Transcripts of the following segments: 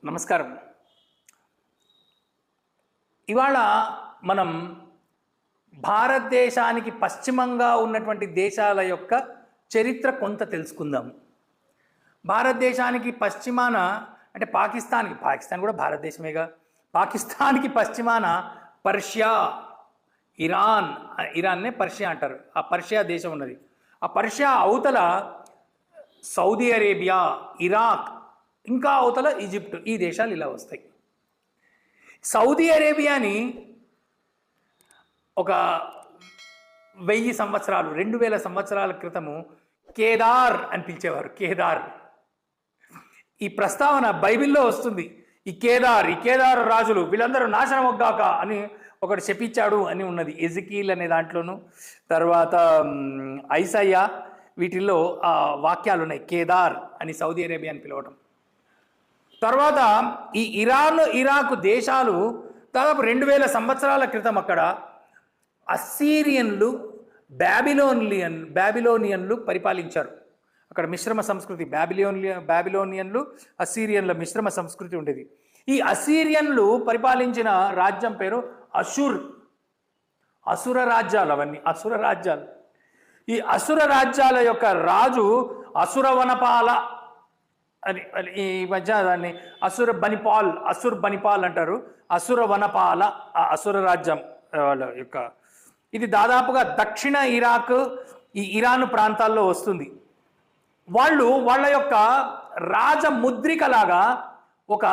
నమస్కారం. ఇవాళ మనం భారతదేశానికి పశ్చిమంగా ఉన్నటువంటి దేశాల యొక్క చరిత్ర కొంత తెలుసుకుందాం. భారతదేశానికి పశ్చిమాన అంటే పాకిస్తాన్ కూడా భారతదేశమేగా. పాకిస్తాన్కి పశ్చిమాన పర్షియా, ఇరాన్నే పర్షియా అంటారు. ఆ పర్షియా దేశం ఉన్నది. ఆ పర్షియా అవతల సౌదీ అరేబియా, ఇరాక్, ఇంకా అవతల ఈజిప్ట్. ఈ దేశాలు ఇలా వస్తాయి. సౌదీ అరేబియాని ఒక 1000 సంవత్సరాలు 2000 సంవత్సరాల క్రితము కేదార్ అని పిలిచేవారు. కేదార్, ఈ ప్రస్తావన బైబిల్లో వస్తుంది. ఈ కేదార్ రాజులు వీళ్ళందరూ నాశనం ఒగ్గాక అని ఒకటి శపించాడు అని ఉన్నది. ఎజికీల్ అనే దాంట్లోను, తర్వాత ఐసయ్యా, వీటిల్లో ఆ వాక్యాలు ఉన్నాయి. కేదార్ అని సౌదీ అరేబియాని పిలవటం. తర్వాత ఈ ఇరాక్ దేశాలు దాదాపు 2000 సంవత్సరాల క్రితం అక్కడ అస్సీరియన్లు, బ్యాబిలోనియన్లు పరిపాలించారు. అక్కడ మిశ్రమ సంస్కృతి, బ్యాబిలోనియన్లు అస్సీరియన్ల మిశ్రమ సంస్కృతి ఉండేది. ఈ అస్సీరియన్లు పరిపాలించిన రాజ్యం పేరు అసుర రాజ్యాలు. అవన్నీ అసుర రాజ్యాలు. ఈ అసుర రాజ్యాల యొక్క రాజు అసుర వనపాల అని, ఈ మధ్య దాన్ని అసుర్ బనిపాల్ అంటారు. అసుర వనపాల, ఆ అసుర రాజ్యం వాళ్ళ యొక్క, ఇది దాదాపుగా దక్షిణ ఇరాక్, ఈ ఇరాన్ ప్రాంతాల్లో వస్తుంది. వాళ్ళ యొక్క రాజముద్రికలాగా ఒక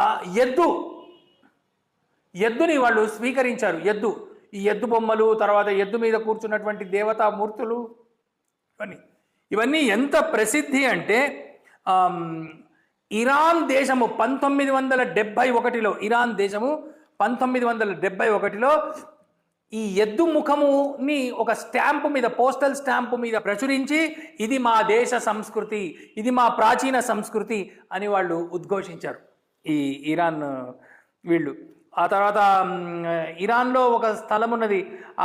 ఎద్దుని వాళ్ళు స్వీకరించారు. ఈ ఎద్దు బొమ్మలు, తర్వాత ఎద్దు మీద కూర్చున్నటువంటి దేవతామూర్తులు, ఇవన్నీ ఎంత ప్రసిద్ధి అంటే ఇరాన్ దేశము 1971లో 1971లో ఈ ఎద్దు ముఖముని ఒక స్టాంపు మీద, పోస్టల్ స్టాంపు మీద ప్రచురించి ఇది మా దేశ సంస్కృతి, ఇది మా ప్రాచీన సంస్కృతి అని వాళ్ళు ఉద్ఘోషించారు ఈ ఇరాన్ వీళ్ళు. ఆ తర్వాత ఇరాన్లో ఒక స్థలం ఉన్నది. ఆ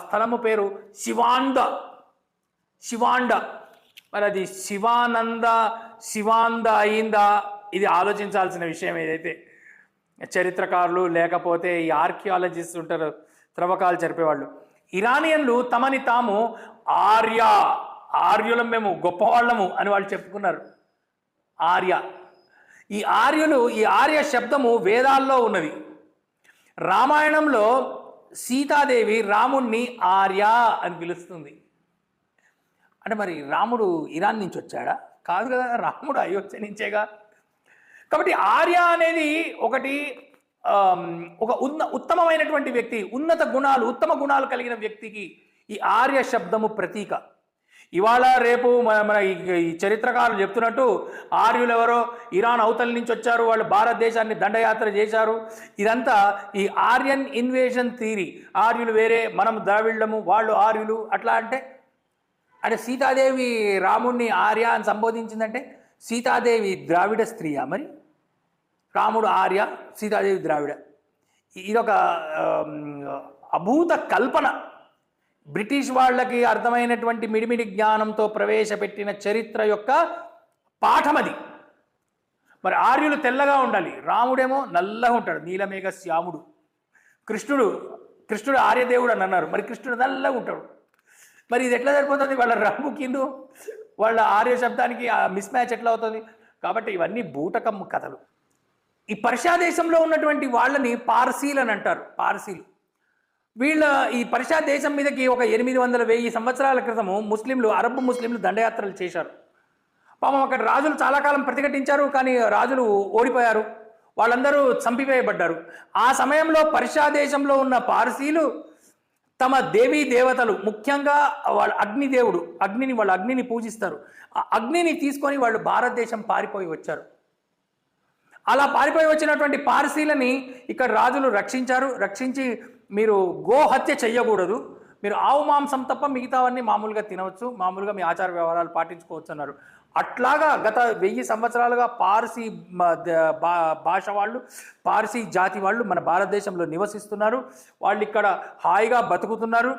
స్థలము పేరు శివాండ. మరి అది శివాంద అయిందా? ఇది ఆలోచించాల్సిన విషయం. ఏదైతే చరిత్రకారులు లేకపోతే ఈ ఆర్కియాలజిస్ట్ ఉంటారు, త్రవ్వకాలు జరిపేవాళ్ళు, ఇరానియన్లు తమని తాము ఆర్యులం, మేము గొప్పవాళ్ళము అని వాళ్ళు చెప్పుకున్నారు. ఈ ఆర్య శబ్దము వేదాల్లో ఉన్నది. రామాయణంలో సీతాదేవి రాముణ్ణి ఆర్య అని పిలుస్తుంది. అంటే మరి రాముడు ఇరాన్ నుంచి వచ్చాడా? కాదు కదా, రాముడు అయోధ్య నుంచేగా. కాబట్టి ఆర్య అనేది ఒక ఉత్తమమైనటువంటి వ్యక్తి, ఉత్తమ గుణాలు కలిగిన వ్యక్తికి ఈ ఆర్య శబ్దము ప్రతీక. ఇవాళ రేపు మన ఈ చరిత్రకారులు చెప్తున్నట్టు ఆర్యులు ఎవరో ఇరాన్ అవతల నుంచి వచ్చారు, వాళ్ళు భారతదేశాన్ని దండయాత్ర చేశారు. ఇదంతా ఈ ఆర్యన్ ఇన్వేజన్ థియరీ. ఆర్యులు వేరే, మనం ద్రావిడము, వాళ్ళు ఆర్యులు. అట్లా అంటే సీతాదేవి రాముణ్ణి ఆర్య అని సంబోధించిందంటే సీతాదేవి ద్రావిడ స్త్రీయా? మరి రాముడు ఆర్య, సీతాదేవి ద్రావిడ. ఇదొక అభూత కల్పన. బ్రిటిష్ వాళ్ళకి అర్థమైనటువంటి మిడిమిడి జ్ఞానంతో ప్రవేశపెట్టిన చరిత్ర యొక్క పాఠమది. మరి ఆర్యులు తెల్లగా ఉండాలి, రాముడేమో నల్లగా ఉంటాడు, నీలమేఘ శ్యాముడు. కృష్ణుడు ఆర్యదేవుడు అని అన్నారు, మరి కృష్ణుడు నల్లగా ఉంటాడు. మరి ఇది ఎట్లా సరిపోతుంది? వాళ్ళ రంగుకిందు వాళ్ళ ఆర్య శబ్దానికి ఆ మిస్ మ్యాచ్ ఎట్లా అవుతుంది? కాబట్టి ఇవన్నీ బూటకమ్ము కథలు. ఈ పర్షియా దేశంలో ఉన్నటువంటి వాళ్ళని పార్సీలు అని అంటారు. పార్సీలు ఈ పర్షియా దేశం మీదకి ఒక 800-1000 సంవత్సరాల క్రితము అరబ్ ముస్లింలు దండయాత్రలు చేశారు. పాపం అక్కడ రాజులు చాలా కాలం ప్రతిఘటించారు, కానీ రాజులు ఓడిపోయారు, వాళ్ళందరూ చంపివేయబడ్డారు. ఆ సమయంలో పర్షియా దేశంలో ఉన్న పార్సీలు తమ దేవీ దేవతలు, ముఖ్యంగా వాళ్ళ అగ్నిని పూజిస్తారు. ఆ అగ్నిని తీసుకొని వాళ్ళు భారతదేశం పారిపోయి వచ్చారు. అలా పారిపోయి వచ్చినటువంటి పార్సీలని ఇక్కడ రాజులు రక్షించి మీరు గోహత్య చెయ్యకూడదు, మీరు ఆవు మాంసం తప్ప మిగతావన్నీ మామూలుగా తినవచ్చు, మామూలుగా మీ ఆచార వ్యవహారాలు పాటించుకోవచ్చు అన్నారు. అట్లాగా గత 1000 సంవత్సరాలుగా పార్సీ భాష వాళ్ళు, పార్సీ జాతి వాళ్ళు మన భారతదేశంలో నివసిస్తున్నారు. వాళ్ళు ఇక్కడ హాయిగా బతుకుతున్నారు.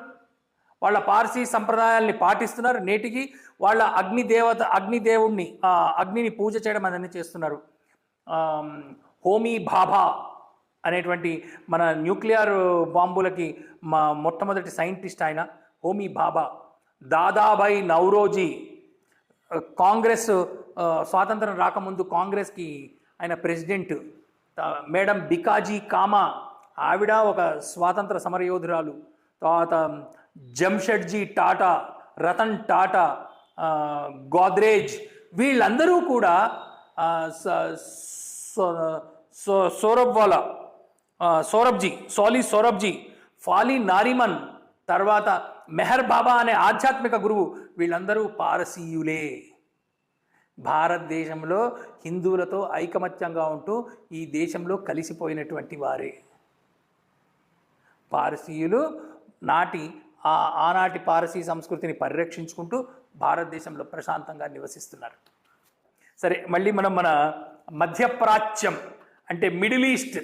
వాళ్ళ పార్సీ సంప్రదాయాల్ని పాటిస్తున్నారు. నేటికి వాళ్ళ అగ్నిదేవుణ్ణి, అగ్నిని పూజ చేయడం అదన్నీ చేస్తున్నారు. హోమీ భాభా అనేటువంటి మన న్యూక్లియర్ బాంబులకి మొట్టమొదటి సైంటిస్ట్ ఆయన హోమీ భాభా. దాదాభాయ్ నౌరోజీ, కాంగ్రెస్ స్వాతంత్రం రాకముందు కాంగ్రెస్కి ఆయన ప్రెసిడెంట్. మేడం బికాజీ కామా, ఆవిడ ఒక స్వాతంత్ర సమరయోధురాలు. తర్వాత జంషెడ్జీ టాటా, రతన్ టాటా, గోద్రేజ్, వీళ్ళందరూ కూడా సోరబ్జీ, ఫాలీ నారిమన్, తర్వాత మెహర్ బాబా అనే ఆధ్యాత్మిక గురువు, వీళ్ళందరూ పారసీయులే. భారతదేశంలో హిందువులతో ఐకమత్యంగా ఉంటూ ఈ దేశంలో కలిసిపోయినటువంటి వారే పారసీయులు. ఆనాటి పారసీ సంస్కృతిని పరిరక్షించుకుంటూ భారతదేశంలో ప్రశాంతంగా నివసిస్తున్నారు. సరే, మళ్ళీ మనం మన మధ్యప్రాచ్యం అంటే మిడిల్ ఈస్ట్,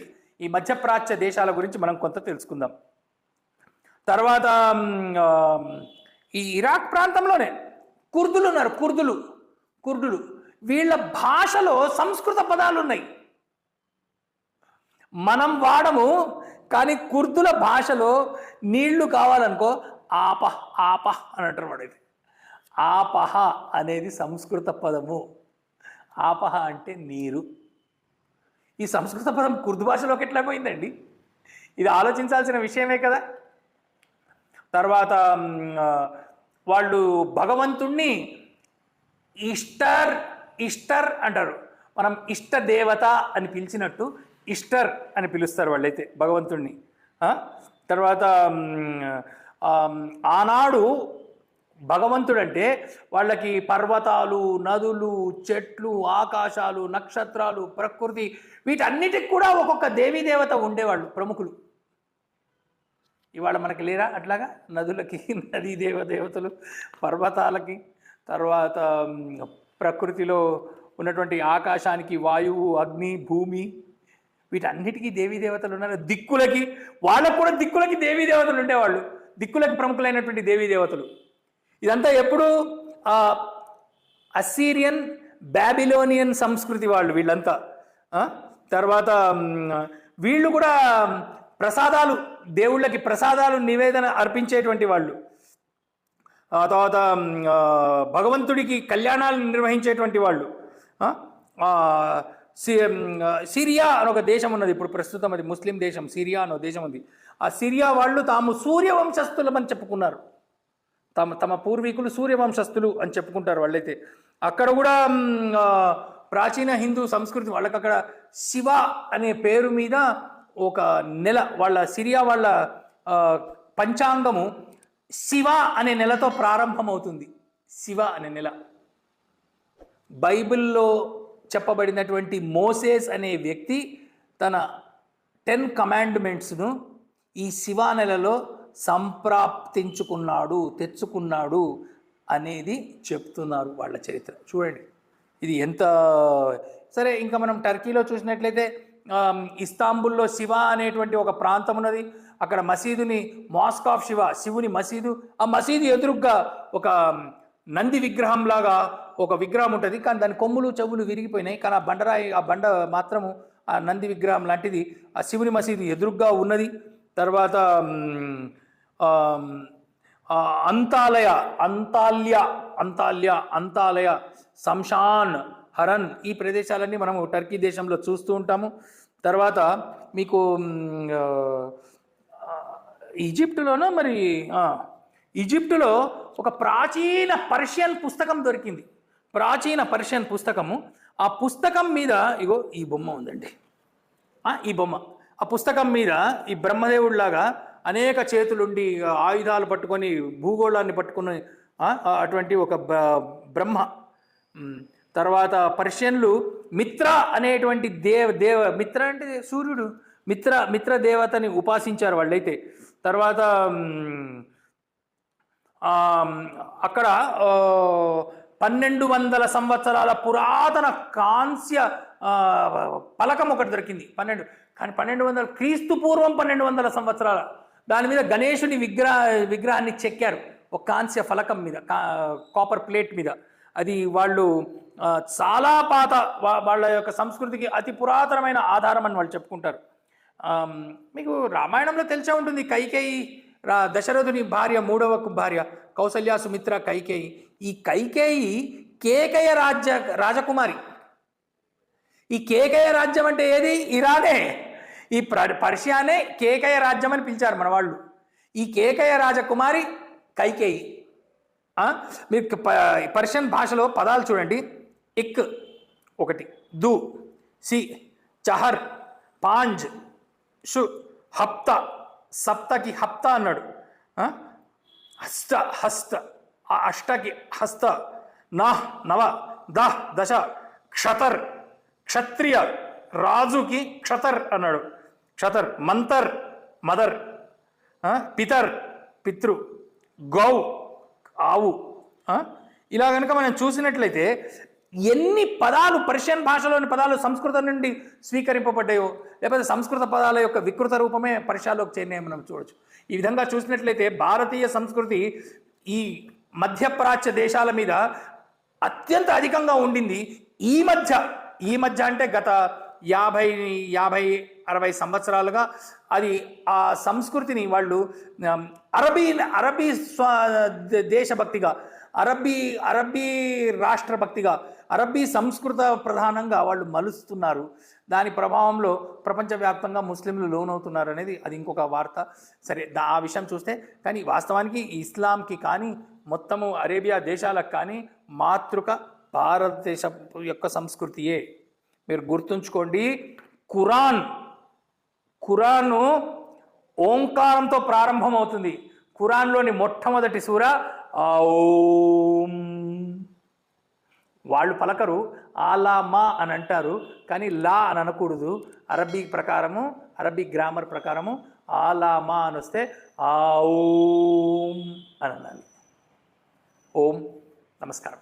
ఈ మధ్యప్రాచ్య దేశాల గురించి మనం కొంత తెలుసుకుందాం. తర్వాత ఈ ఇరాక్ ప్రాంతంలోనే కుర్దులు ఉన్నారు. కుర్దులు వీళ్ళ భాషలో సంస్కృత పదాలు ఉన్నాయి, మనం వాడము. కానీ కుర్దుల భాషలో నీళ్లు కావాలనుకో ఆపహ అని అంటారు. వాడేది ఆపహ అనేది సంస్కృత పదము. ఆపహ అంటే నీరు. ఈ సంస్కృత పదం కుర్దు భాషలోకి ఎట్లా పోయిందండి? ఇది ఆలోచించాల్సిన విషయమే కదా. తర్వాత వాళ్ళు భగవంతుణ్ణి ఈస్టర్ అంటారు. మనం ఇష్ట దేవత అని పిలిచినట్టు ఈస్టర్ అని పిలుస్తారు వాళ్ళైతే భగవంతుణ్ణి. తర్వాత ఆనాడు భగవంతుడంటే వాళ్ళకి పర్వతాలు, నదులు, చెట్లు, ఆకాశాలు, నక్షత్రాలు, ప్రకృతి, వీటన్నిటికి కూడా ఒక్కొక్క దేవత ఉండేవాళ్ళు ప్రముఖులు. ఇవాళ మనకి లేరా అట్లాగా? నదులకి నదీ దేవతలు, పర్వతాలకి, తర్వాత ప్రకృతిలో ఉన్నటువంటి ఆకాశానికి వాయువు, అగ్ని, భూమి, వీటన్నిటికీ దేవతలు ఉన్నారు. దిక్కులకి, వాళ్ళకు కూడా దిక్కులకి దేవతలు ఉండేవాళ్ళు, దిక్కులకి ప్రముఖులైనటువంటి దేవతలు. ఇదంతా ఎప్పుడు అస్సీరియన్ బాబిలోనియన్ సంస్కృతి వాళ్ళు వీళ్ళంతా. తర్వాత వీళ్ళు కూడా ప్రసాదాలు, దేవుళ్ళకి ప్రసాదాలు నివేదన అర్పించేటువంటి వాళ్ళు. తర్వాత భగవంతుడికి కళ్యాణాలు నిర్వహించేటువంటి వాళ్ళు. సిరియా అని ఒక దేశం ఉన్నది ఇప్పుడు ప్రస్తుతం, అది ముస్లిం దేశం. సిరియా అనే దేశం ఉంది. ఆ సిరియా వాళ్ళు తాము సూర్యవంశస్థులమని చెప్పుకున్నారు. తమ పూర్వీకులు సూర్యవంశస్థులు అని చెప్పుకుంటారు వాళ్ళైతే. అక్కడ కూడా ప్రాచీన హిందూ సంస్కృతి వాళ్ళకి అక్కడ శివ అనే పేరు మీద ఒక నెల, వాళ్ళ సిరియా వాళ్ళ పంచాంగము శివ అనే నెలతో ప్రారంభమవుతుంది. శివ అనే నెల బైబిల్లో చెప్పబడినటువంటి మోసేస్ అనే వ్యక్తి తన 10 కమాండ్మెంట్స్ను ఈ శివ నెలలో తెచ్చుకున్నాడు అనేది చెప్తున్నారు వాళ్ళ చరిత్ర. చూడండి ఇది ఎంత. సరే, ఇంకా మనం టర్కీలో చూసినట్లయితే ఇస్తాంబుల్లో శివ అనేటువంటి ఒక ప్రాంతం ఉన్నది. అక్కడ మసీదుని మాస్క్ ఆఫ్ శివుని మసీదు. ఆ మసీదు ఎదురుగ్గా ఒక నంది విగ్రహం లాగా ఒక విగ్రహం ఉంటుంది. కానీ దాని కొమ్ములు చెవులు విరిగిపోయినాయి. కానీ ఆ బండ మాత్రము ఆ నంది విగ్రహం లాంటిది ఆ శివుని మసీదు ఎదురుగ్గా ఉన్నది. తర్వాత అంతాలయ, సంషాన్, హరన్, ఈ ప్రదేశాలన్నీ మనము టర్కీ దేశంలో చూస్తూ ఉంటాము. తర్వాత మీకు ఈజిప్టులో ఒక ప్రాచీన పర్షియన్ పుస్తకం దొరికింది. ప్రాచీన పర్షియన్ పుస్తకము. ఆ పుస్తకం మీద ఇగో ఈ బొమ్మ ఉందండి. ఈ బొమ్మ, ఆ పుస్తకం మీద ఈ బ్రహ్మదేవుడిలాగా అనేక చేతులుండి ఆయుధాలు పట్టుకొని భూగోళాన్ని పట్టుకుని అటువంటి ఒక బ్రహ్మ. తర్వాత పర్షియన్లు మిత్ర అనేటువంటి మిత్ర అంటే సూర్యుడు, మిత్ర దేవతని ఉపాసించారు వాళ్ళైతే. తర్వాత అక్కడ 1200 సంవత్సరాల పురాతన కాంస్య పలకం ఒకటి దొరికింది. 1200 క్రీస్తు పూర్వం 1200 సంవత్సరాల. దాని మీద గణేశుని విగ్రహాన్ని చెక్కారు ఒక కాంస్య ఫలకం మీద, కాపర్ ప్లేట్ మీద. అది వాళ్ళు చాలా పాత వాళ్ళ యొక్క సంస్కృతికి అతి పురాతనమైన ఆధారం అని వాళ్ళు చెప్పుకుంటారు. మీకు రామాయణంలో తెలిసే ఉంటుంది, కైకేయి దశరథుని భార్య, మూడవ భార్య కౌసల్య, సుమిత్ర, కైకేయి. ఈ కైకేయి కేకయ రాజకుమారి. ఈ కేకయ రాజ్యం అంటే ఏది? ఇరానే. ఈ పర్షియానే కేకయ రాజ్యం అని పిలిచారు మన వాళ్ళు. ఈ కేకయ రాజకుమారి కైకేయి. మీరు పర్షియన్ భాషలో పదాలు చూడండి. ఇక్ ఒకటి, దు, సి, చహర్, పాంజ్, షు, హప్త, సప్తకి హప్త అన్నాడు. హస్త, హస్త, అష్టకి హస్త, నహ్ నవ, దహ్ దశ, క్షతర్ క్షత్రియ, రాజుకి క్షతర్ అన్నాడు. క్షతర్, మంతర్ మదర్, పితర్ పితృ, గౌ ఆవు. ఇలా కనుక మనం చూసినట్లయితే ఎన్ని పదాలు పర్షియన్ భాషలోని పదాలు సంస్కృతం నుండి స్వీకరింపబడ్డాయో, లేకపోతే సంస్కృత పదాల యొక్క వికృత రూపమే పర్షియాలోకి చేరినాయో మనం చూడవచ్చు. ఈ విధంగా చూసినట్లయితే భారతీయ సంస్కృతి ఈ మధ్యప్రాచ్య దేశాల మీద అత్యంత అధికంగా ఉండింది. ఈ మధ్య అంటే గత 50-60 సంవత్సరాలుగా అది ఆ సంస్కృతిని వాళ్ళు అరబీ దేశభక్తిగా, అరబీ రాష్ట్రభక్తిగా, అరబీ సంస్కృత ప్రధానంగా వాళ్ళు మలుస్తున్నారు. దాని ప్రభావంలో ప్రపంచవ్యాప్తంగా ముస్లింలు లోనవుతున్నారు అనేది అది ఇంకొక వార్త. సరే, ఆ విషయం చూస్తే కానీ వాస్తవానికి ఇస్లాంకి కానీ మొత్తము అరేబియా దేశాలకు కానీ మాతృక భారతదేశం యొక్క సంస్కృతియే. మీరు గుర్తుంచుకోండి, ఖురాను ఓంకారంతో ప్రారంభమవుతుంది. ఖురాన్లోని మొట్టమొదటి సూర ఓం. వాళ్ళు పలకరు, ఆలామా అని అంటారు, కానీ లా అని అనకూడదు. అరబీ గ్రామర్ ప్రకారము ఆలామా అని వస్తే ఓం అని అనాలి. ఓం. నమస్కారం.